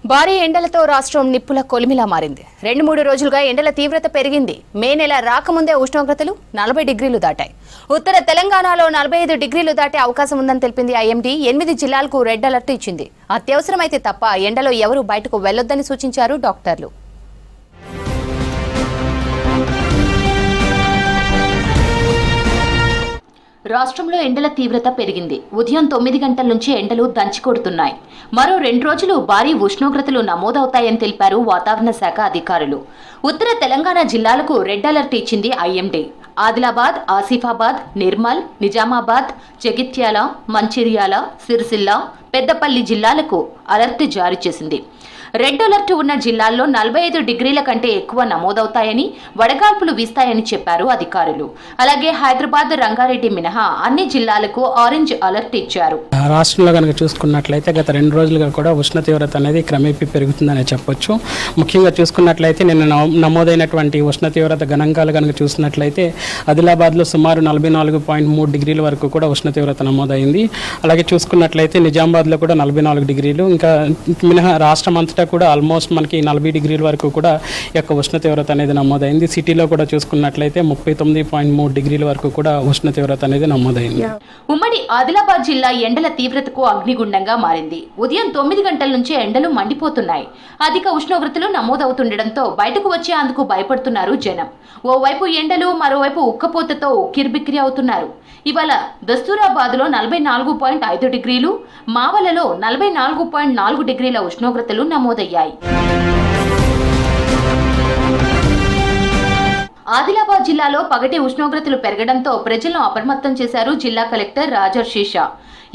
భారీ ఎండలతో రాష్ట్రం నిప్పుల కొలిమిలా మారింది. 2-3 రోజులుగా ఎండల తీవ్రత పెరిగింది. మే నెల రాకముందే ఉష్ణోగ్రతలు 40 డిగ్రీలు దాటాయి. ఉత్తర తెలంగాణలో 45 డిగ్రీలు దాటే అవకాశం ఉందని తెలిపింది ఐఎండీ. 8 జిల్లాలకు రెడ్ అలర్ట్ ఇచ్చింది. అత్యవసరమైతే తప్ప ఎండలో ఎవరూ బయటకు వెళ్లొద్దని సూచించారు డాక్టర్లు. రాష్ట్రంలో ఎండల తీవ్రత పెరిగింది. ఉదయం 9 గంటల నుంచి ఎండలు దంచికొడుతున్నాయి. మరో 2 రోజులు భారీ ఉష్ణోగ్రతలు నమోదవుతాయని తెలిపారు వాతావరణ శాఖ అధికారులు. ఉత్తర తెలంగాణ జిల్లాలకు రెడ్ అలర్ట్ ఇచ్చింది ఐఎండీ. ఆదిలాబాద్, ఆసిఫాబాద్, నిర్మల్, నిజామాబాద్, జగిత్యాల, మంచిర్యాల, సిరిసిల్ల, పెద్దపల్లి జిల్లాలకు అలర్ట్ జారీ చేసింది. రెడ్ అలర్ట్ ఉన్న జిల్లాల్లో 45 డిగ్రీల కంటే ఎక్కువ నమోదవుతాయని, వడగాల్పులు వీస్తాయని చెప్పారు అధికారులు. అలాగే హైదరాబాద్, రంగారెడ్డి మినహా అన్ని జిల్లాలకు ఆరెంజ్ అలర్ట్ ఇచ్చారు. రాష్ట్రంలో కనుక చూసుకున్నట్లయితే గత 2 రోజులుగా కూడా ఉష్ణ తీవ్రత అనేది క్రమేపీ పెరుగుతుందని చెప్పొచ్చు. ముఖ్యంగా చూసుకున్నట్లయితే నిన్న నమోదైనటువంటి ఉష్ణ తీవ్రత గణాంకాలు కనుక చూసినట్లయితే ఆదిలాబాద్లో సుమారు 44.3 డిగ్రీల వరకు కూడా ఉష్ణ తీవ్రత నమోదైంది. అలాగే చూసుకున్నట్లయితే నిజామాబాద్లో కూడా 44 డిగ్రీలు, ఇంకా మినహా రాష్ట్రం అంతటా కూడా ఆల్మోస్ట్ మనకి 40 డిగ్రీల వరకు కూడా ఈ యొక్క ఉష్ణ తీవ్రత అనేది నమోదైంది. సిటీలో కూడా చూసుకున్నట్లయితే 39.3 డిగ్రీల వరకు కూడా ఉష్ణ తీవ్రత అనేది నమోదైంది. ఉమ్మడి ఆదిలాబాద్ జిల్లా ఎండల తీవ్రతకు అగ్నిగుండంగా మారింది. ఉదయం 9 గంటల నుంచే ఎండలు మండిపోతున్నాయి. అధిక ఉష్ణోగ్రతలు నమోదవుతుండటంతో బయటకు వచ్చేందుకు భయపడుతున్నారు జనం. ఓవైపు ఎండలు, మరోవైపు ఉక్కపోతతో ఉక్కిరిబిక్కిరి అవుతున్నారు. ఇవాళ దస్తూరాబాద్లో 44.5 డిగ్రీలు, మావలలో 44.4 డిగ్రీల ఉష్ణోగ్రతలు నమోదయ్యాయి. ఆదిలాబాద్ జిల్లాలో పగటి ఉష్ణోగ్రతలు పెరగడంతో ప్రజలను అప్రమత్తం చేశారు జిల్లా కలెక్టర్ రాజర్షీషా.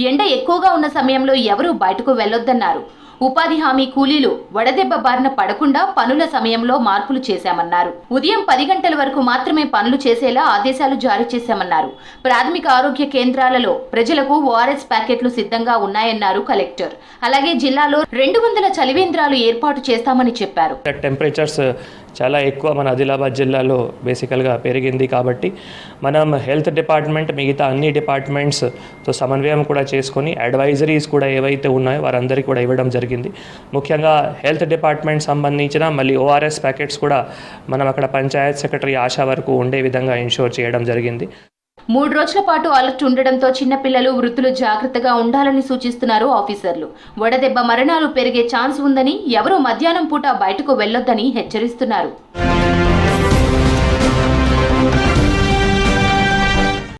ఎండ ఎక్కువగా ఉన్న సమయంలో ఎవరూ బయటకు వెళ్లొద్దన్నారు. ఉపాధి హామీ కూలీలు వడదెబ్బ బారిన పడకుండా పనుల సమయంలో మార్పులు చేశామన్నారు. ఉదయం 10 గంటల వరకు మాత్రమే పనులు చేసేలా ఆదేశాలు జారీ చేశామన్నారు. ప్రాథమిక ఆరోగ్య కేంద్రాలలో ప్రజలకు ఓఆర్ఎస్ ప్యాకెట్లు సిద్ధంగా ఉన్నాయన్నారు కలెక్టర్. అలాగే జిల్లాలో 200 చలివేంద్రాలు ఏర్పాటు చేస్తామని చెప్పారు. టెంపరేచర్స్ చాలా ఎక్కువ మన ఆదిలాబాద్ జిల్లాలో బేసికల్గా పెరిగింది కాబట్టి మనం హెల్త్ డిపార్ట్మెంట్ మిగతా అన్ని డిపార్ట్మెంట్స్తో సమన్వయం కూడా చేసుకొని అడ్వైజరీస్ కూడా ఏవైతే ఉన్నాయో వారందరికీ కూడా ఇవ్వడం జరిగింది. ముఖ్యంగా హెల్త్ డిపార్ట్మెంట్ సంబంధించిన మళ్ళీ ఓఆర్ఎస్ ప్యాకెట్స్ కూడా మనం అక్కడ పంచాయత్ సెక్రటరీ ఆశా వరకు ఉండే విధంగా ఇన్షూర్ చేయడం జరిగింది. 3 రోజుల పాటు అలర్ట్ ఉండడంతో చిన్నపిల్లలు, వృద్ధులు జాగ్రత్తగా ఉండాలని సూచిస్తున్నారు ఆఫీసర్లు. వడదెబ్బ మరణాలు పెరిగే ఛాన్స్ ఉందని, ఎవరూ మధ్యాహ్నం పూట బయటకు వెళ్లొద్దని హెచ్చరిస్తున్నారు.